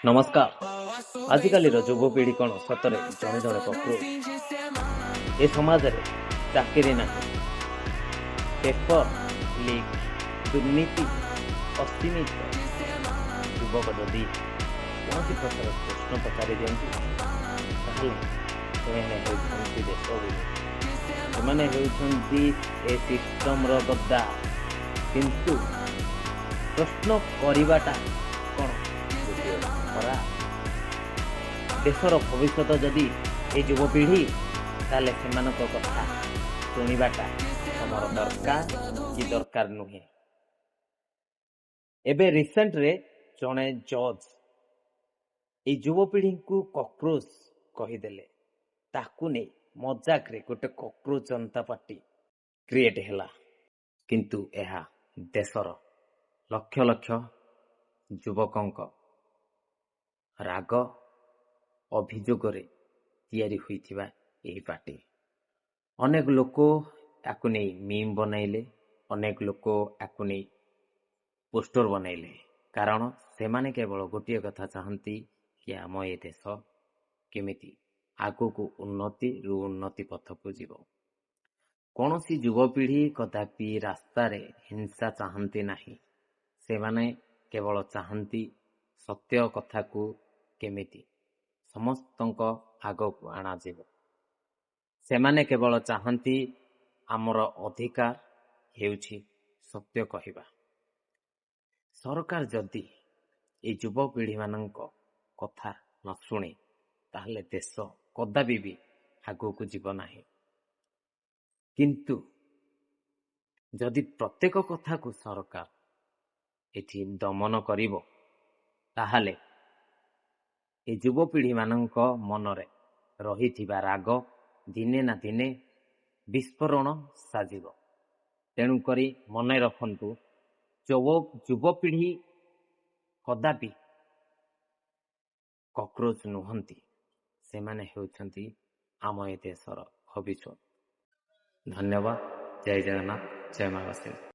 ନମସ୍କାର। ଆଜିକାଲିର ଯୁବପିଢ଼ି କ'ଣ ସତରେ ଜଣେ ଜଣେ କକ୍ରୋଚ? ଏ ସମାଜରେ ଚାକିରି ନାହିଁ, ପେପର ଲିକ୍, ଦୁର୍ନୀତି, ଅସ୍ଥିମିତ। ଯୁବକ ଯଦି କୌଣସି ପ୍ରକାର ପ୍ରଶ୍ନ ପଚାରି ଦିଅନ୍ତି, ତାହେଲେ ସେମାନେ ହେଉଛନ୍ତି ଦେଶ ବିରୋଧୀ। ସେମାନେ ହେଉଛନ୍ତି ଏ ସିଷ୍ଟମର ଗଦ୍ଦାର। କିନ୍ତୁ ପ୍ରଶ୍ନ କରିବାଟା କ'ଣ ଗୋଟିଏ ଖରାପ? ଦେଶର ଭବିଷ୍ୟତ ଯଦି ଏ ଯୁବପିଢ଼ି, ତାହେଲେ ସେମାନଙ୍କ କଥା ଶୁଣିବାଟା ଆମର ଦରକାର କି ଦରକାର ନୁହେଁ? ଏବେ ରିସେଣ୍ଟରେ ଜଣେ ଜଜ୍ ଏଇ ଯୁବପିଢ଼ିଙ୍କୁ କକ୍ରୋଚ କହିଦେଲେ। ତାକୁ ନେଇ ମଜାକରେ ଗୋଟେ କକ୍ରୋଚ ଜନତା ପାର୍ଟି କ୍ରିଏଟ ହେଲା। କିନ୍ତୁ ଏହା ଦେଶର ଲକ୍ଷ ଲକ୍ଷ ଯୁବକଙ୍କ ରାଗ ଅଭିଯୋଗରେ ତିଆରି ହୋଇଥିବା ଏହି ପାର୍ଟି। ଅନେକ ଲୋକ ୟାକୁ ନେଇ ମିମ୍ ବନାଇଲେ, ଅନେକ ଲୋକ ୟାକୁ ନେଇ ପୋଷ୍ଟର ବନାଇଲେ। କାରଣ ସେମାନେ କେବଳ ଗୋଟିଏ କଥା ଚାହାନ୍ତି କି ଆମ ଏ ଦେଶ କେମିତି ଆଗକୁ ଉନ୍ନତିରୁ ଉନ୍ନତି ପଥକୁ ଯିବ। କୌଣସି ଯୁବପିଢ଼ି କଦାପି ରାସ୍ତାରେ ହିଂସା ଚାହାନ୍ତି ନାହିଁ। ସେମାନେ କେବଳ ଚାହାନ୍ତି ସତ୍ୟ କଥାକୁ କେମିତି ସମସ୍ତଙ୍କ ଆଗକୁ ଅଣାଯିବ। ସେମାନେ କେବଳ ଚାହାନ୍ତି ଆମର ଅଧିକାର ହେଉଛି ସତ୍ୟ କହିବା। ସରକାର ଯଦି ଏଇ ଯୁବପିଢ଼ିମାନଙ୍କ କଥା ନ ଶୁଣେ, ତାହେଲେ ଦେଶ କଦାପି ବି ଆଗକୁ ଯିବ ନାହିଁ। କିନ୍ତୁ ଯଦି ପ୍ରତ୍ୟେକ କଥାକୁ ସରକାର ଏଠି ଦମନ କରିବ, ତାହେଲେ ଏ ଯୁବପିଢ଼ିମାନଙ୍କ ମନରେ ରହିଥିବା ରାଗ ଦିନେ ନା ଦିନେ ବିସ୍ଫୋରଣ ସାଜିବ। ତେଣୁକରି ମନେ ରଖନ୍ତୁ, ଯୁବପିଢ଼ି କଦାପି କକ୍ରୋଚ ନୁହନ୍ତି। ସେମାନେ ହେଉଛନ୍ତି ଆମ ଏ ଦେଶର ଭବିଷ୍ୟତ। ଧନ୍ୟବାଦ। ଜୟ ଜଗନ୍ନାଥ, ଜୟ ମା ବାସନ୍ତୀ।